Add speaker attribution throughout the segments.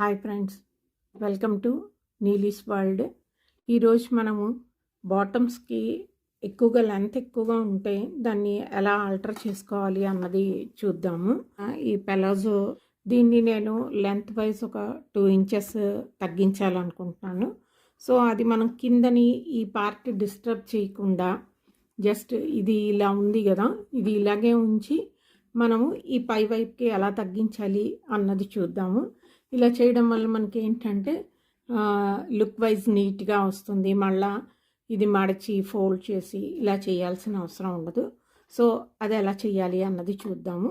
Speaker 1: Hi friends, welcome to Neeli's world. ఈరోజు మనము బాటమ్స్కి ఎక్కువగా లెంత్ ఎక్కువగా ఉంటే దాన్ని ఎలా ఆల్టర్ చేసుకోవాలి అన్నది చూద్దాము. ఈ పెలాజో దీన్ని నేను లెంత్ వైజ్ ఒక 2 ఇంచెస్ తగ్గించాలనుకుంటున్నాను. సో అది మనం కిందని ఈ పార్ట్ డిస్టర్బ్ చేయకుండా జస్ట్ ఇది ఇలా ఉంది కదా, ఇది ఇలాగే ఉంచి మనము ఈ పై వైపుకి ఎలా తగ్గించాలి అన్నది చూద్దాము. ఇలా చేయడం వల్ల మనకి ఏంటంటే లుక్ వైజ్ నీట్గా వస్తుంది. మళ్ళా ఇది మడచి ఫోల్డ్ చేసి ఇలా చేయాల్సిన అవసరం ఉండదు. సో అది ఎలా చేయాలి అన్నది చూద్దాము.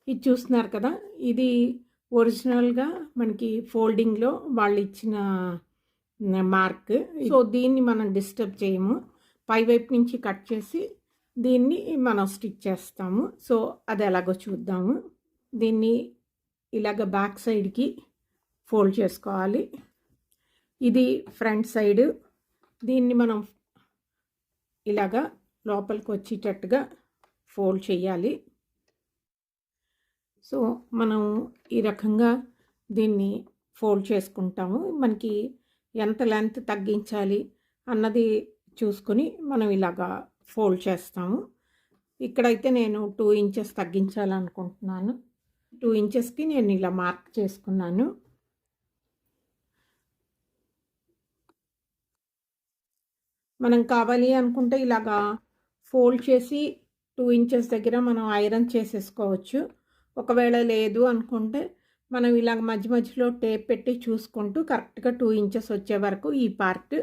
Speaker 1: ఇది చూస్తున్నారు కదా, ఇది ఒరిజినల్గా మనకి ఫోల్డింగ్లో వాళ్ళు ఇచ్చిన మార్క్. సో దీన్ని మనం డిస్టర్బ్ చేయము, పై వైపు నుంచి కట్ చేసి దీన్ని మనం స్టిచ్ చేస్తాము. సో అది ఎలాగో చూద్దాము. దీన్ని ఇలాగ బ్యాక్ సైడ్కి ఫోల్డ్ చేసుకోవాలి. ఇది ఫ్రంట్ సైడ్. దీన్ని మనం ఇలాగా లోపలికి వచ్చేటట్టుగా ఫోల్డ్ చేయాలి. సో మనం ఈ రకంగా దీన్ని ఫోల్డ్ చేసుకుంటాము. మనకి ఎంత లెంత్ తగ్గించాలి అన్నది చూసుకొని మనం ఇలాగా ఫోల్డ్ చేస్తాము. ఇక్కడైతే నేను 2 ఇంచెస్ తగ్గించాలనుకుంటున్నాను. 2 ఇంచెస్కి నేను ఇలా మార్క్ చేసుకున్నాను. మనం కావాలి అనుకుంటే ఇలాగా ఫోల్డ్ చేసి 2 ఇంచెస్ దగ్గర మనం ఐరన్ చేసేసుకోవచ్చు. ఒకవేళ లేదు అనుకుంటే మనం ఇలాగ మధ్య మధ్యలో టేప్ పెట్టి చూసుకుంటూ కరెక్ట్గా 2 ఇంచెస్ వచ్చే వరకు ఈ పార్ట్,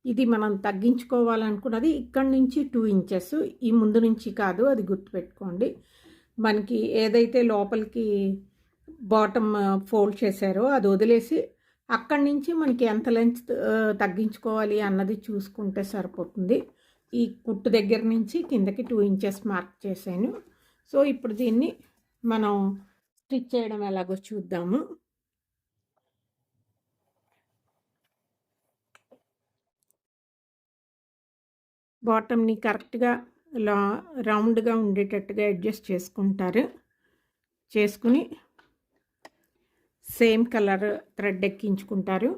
Speaker 1: ఇది మనం తగ్గించుకోవాలనుకున్నది ఇక్కడి నుంచి 2 ఇంచెస్, ఈ ముందు నుంచి కాదు, అది గుర్తుపెట్టుకోండి. మనకి ఏదైతే లోపలికి బాటమ్ ఫోల్డ్ చేశారో అది వదిలేసి అక్కడి నుంచి మనకి ఎంత లెంత్ తగ్గించుకోవాలి అన్నది చూసుకుంటే సరిపోతుంది. ఈ కుట్టు దగ్గర నుంచి కిందకి 2 ఇంచెస్ మార్క్ చేశాను. సో ఇప్పుడు దీన్ని మనం స్టిచ్ చేయడం ఎలాగో చూద్దాము. బాటమ్ని కరెక్ట్గా రౌండ్గా ఉండేటట్టుగా అడ్జస్ట్ చేసుకుని సేమ్ కలర్ థ్రెడ్ ఎక్కించుకుంటారు.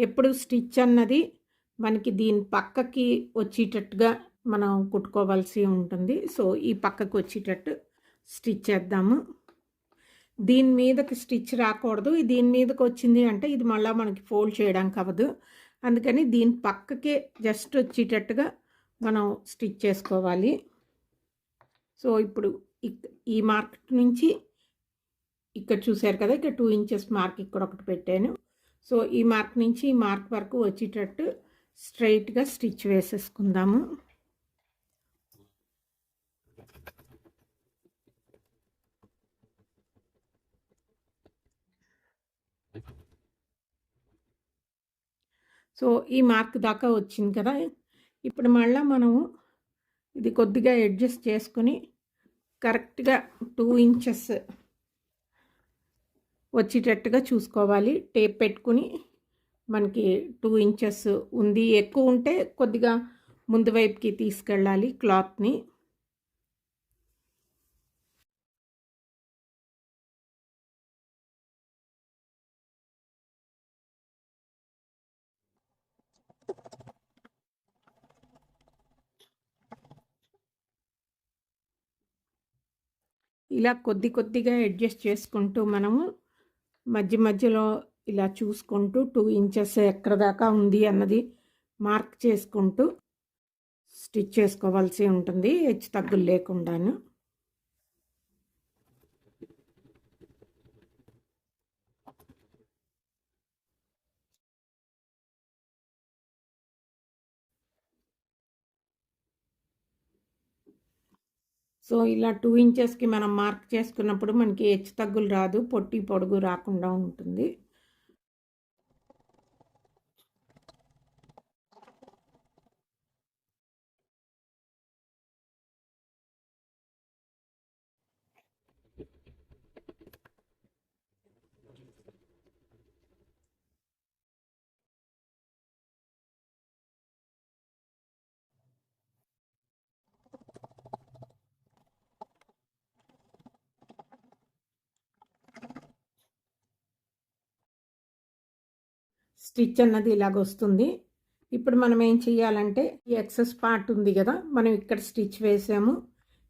Speaker 1: ఎప్పుడు స్టిచ్ అన్నది మనకి దీని పక్కకి వచ్చేటట్టుగా మనం కుట్టుకోవాల్సి ఉంటుంది. సో ఈ పక్కకు వచ్చేటట్టు స్టిచ్ చేద్దాము. దీని మీదకి స్టిచ్ రాకూడదు. దీని మీదకి వచ్చింది అంటే ఇది మళ్ళీ మనకి ఫోల్డ్ చేయడానికి అవ్వదు. అందుకని దీని పక్కకే జస్ట్ వచ్చేటట్టుగా మనం స్టిచ్ చేసుకోవాలి. సో ఇప్పుడు ఈ మార్క్ నుంచి ఇక్కడ చూసారు కదా, ఇక్కడ 2 ఇంచెస్ మార్క్ ఇక్కడ ఒకటి పెట్టాను. సో ఈ మార్క్ నుంచి ఈ మార్క్ వరకు వచ్చేటట్టు స్ట్రైట్గా స్టిచ్ వేసేసుకుందాము. సో ఈ మార్క్ దాకా వచ్చింది కదా, ఇప్పుడు మళ్ళీ మనము ఇది కొద్దిగా అడ్జస్ట్ చేసుకొని కరెక్ట్గా 2 ఇంచెస్ వచ్చేటట్టుగా చూసుకోవాలి. టేప్ పెట్టుకుని మనకి 2 ఇంచెస్ ఉంది, ఎక్కువ ఉంటే కొద్దిగా ముందు వైపుకి తీసుకెళ్ళాలి క్లాత్ని. ఇలా కొద్దిగా అడ్జస్ట్ చేసుకుంటూ మనము మధ్య మధ్యలో ఇలా చూసుకుంటూ 2 ఇంచెస్ ఎక్కడ దాకా ఉంది అన్నది మార్క్ చేసుకుంటూ స్టిచ్ చేసుకోవాల్సి ఉంటుంది, హెచ్చు తగ్గులు లేకుండాను. సో ఇలా 2 ఇంచెస్కి మనం మార్క్ చేసుకున్నప్పుడు మనకి హెచ్చు తగ్గులు రాదు, పొట్టి పొడుగు రాకుండా ఉంటుంది. స్టిచ్ అన్నది ఇలాగ వస్తుంది. ఇప్పుడు మనం ఏం చేయాలంటే ఈ ఎక్సెస్ పార్ట్ ఉంది కదా, మనం ఇక్కడ స్టిచ్ వేసాము,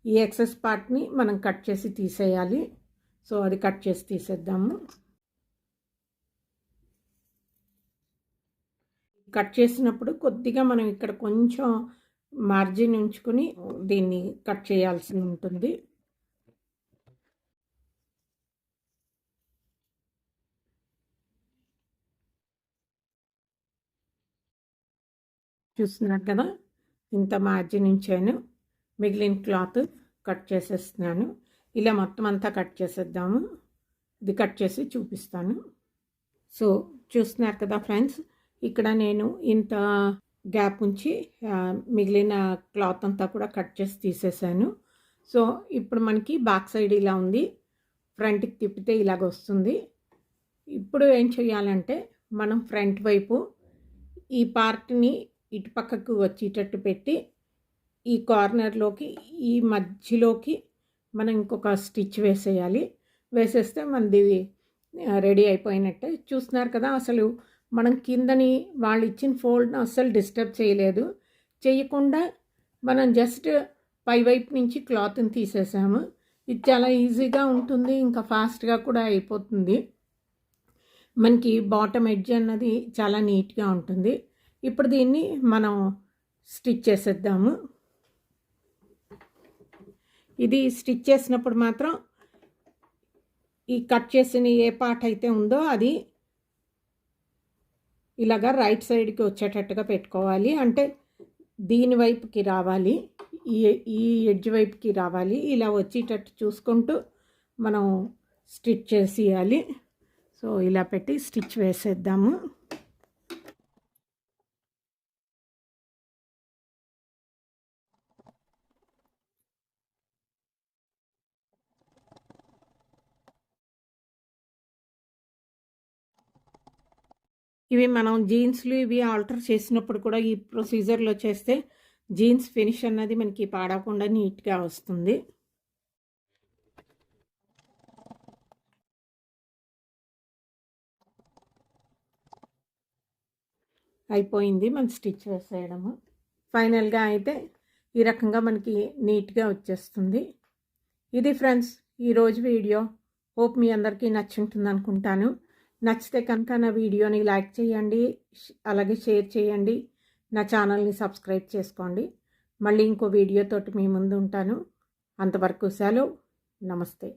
Speaker 1: ఈ ఎక్సెస్ పార్ట్ని మనం కట్ చేసి తీసేయాలి. సో అది కట్ చేసి తీసేద్దాము. కట్ చేసినప్పుడు కొద్దిగా మనం ఇక్కడ కొంచెం మార్జిన్ ఉంచుకొని దీన్ని కట్ చేయాల్సి ఉంటుంది. చూస్తున్నారు కదా, ఇంత మార్జిన్ ఉంచాను. మిగిలిన క్లాత్ కట్ చేసేస్తున్నాను. ఇలా మొత్తం అంతా కట్ చేసేద్దాము. ఇది కట్ చేసి చూపిస్తాను. సో చూస్తున్నారు కదా ఫ్రెండ్స్, ఇక్కడ నేను ఇంత గ్యాప్ ఉంచి మిగిలిన క్లాత్ అంతా కూడా కట్ చేసి తీసేసాను. సో ఇప్పుడు మనకి బ్యాక్ సైడ్ ఇలా ఉంది, ఫ్రంట్కి తిప్పితే ఇలాగ వస్తుంది. ఇప్పుడు ఏం చేయాలంటే మనం ఫ్రంట్ వైపు ఈ పార్ట్ని ఇటు పక్కకు వచ్చేటట్టు పెట్టి ఈ కార్నర్లోకి ఈ మధ్యలోకి మనం ఇంకొక స్టిచ్ వేసేయాలి. వేసేస్తే మనది రెడీ అయిపోయినట్టే. చూస్తున్నారు కదా, అసలు మనం కిందని వాళ్ళు ఇచ్చిన ఫోల్డ్ని అస్సలు డిస్టర్బ్ చేయలేదు. చేయకుండా మనం జస్ట్ పై వైపు నుంచి క్లాత్ని తీసేసాము. ఇది చాలా ఈజీగా ఉంటుంది, ఇంకా ఫాస్ట్గా కూడా అయిపోతుంది. మనకి బాటమ్ ఎడ్జ్ అన్నది చాలా నీట్గా ఉంటుంది. ఇప్పుడు దీన్ని మనం స్టిచ్ చేసేద్దాము. ఇది స్టిచ్ చేసినప్పుడు మాత్రం ఈ కట్ చేసిన ఏ పార్ట్ అయితే ఉందో అది ఇలాగా రైట్ సైడ్కి వచ్చేటట్టుగా పెట్టుకోవాలి. అంటే దీని వైపుకి రావాలి, ఈ ఎడ్జ్ వైపుకి రావాలి. ఇలా వచ్చేటట్టు చూసుకుంటూ మనం స్టిచ్ చేసేయాలి. సో ఇలా పెట్టి స్టిచ్ వేసేద్దాము. ఇవి మనం జీన్స్లు ఇవి ఆల్టర్ చేసినప్పుడు కూడా ఈ ప్రొసీజర్లో చేస్తే జీన్స్ ఫినిష్ అన్నది మనకి పాడకుండా నీట్గా వస్తుంది. అయిపోయింది మన స్టిచ్ వేసేయడము. ఫైనల్గా అయితే ఈ రకంగా మనకి నీట్గా వచ్చేస్తుంది. ఇది ఫ్రెండ్స్ ఈరోజు వీడియో. హోప్ మీ అందరికీ నచ్చుంటుంది అనుకుంటాను. నచ్చితే కనుక నా వీడియోని లైక్ చేయండి, అలాగే షేర్ చేయండి, నా ఛానల్ని సబ్స్క్రైబ్ చేసుకోండి. మళ్ళీ ఇంకో వీడియోతోటి మీ ముందు ఉంటాను. అంతవరకు సెలవు. నమస్తే.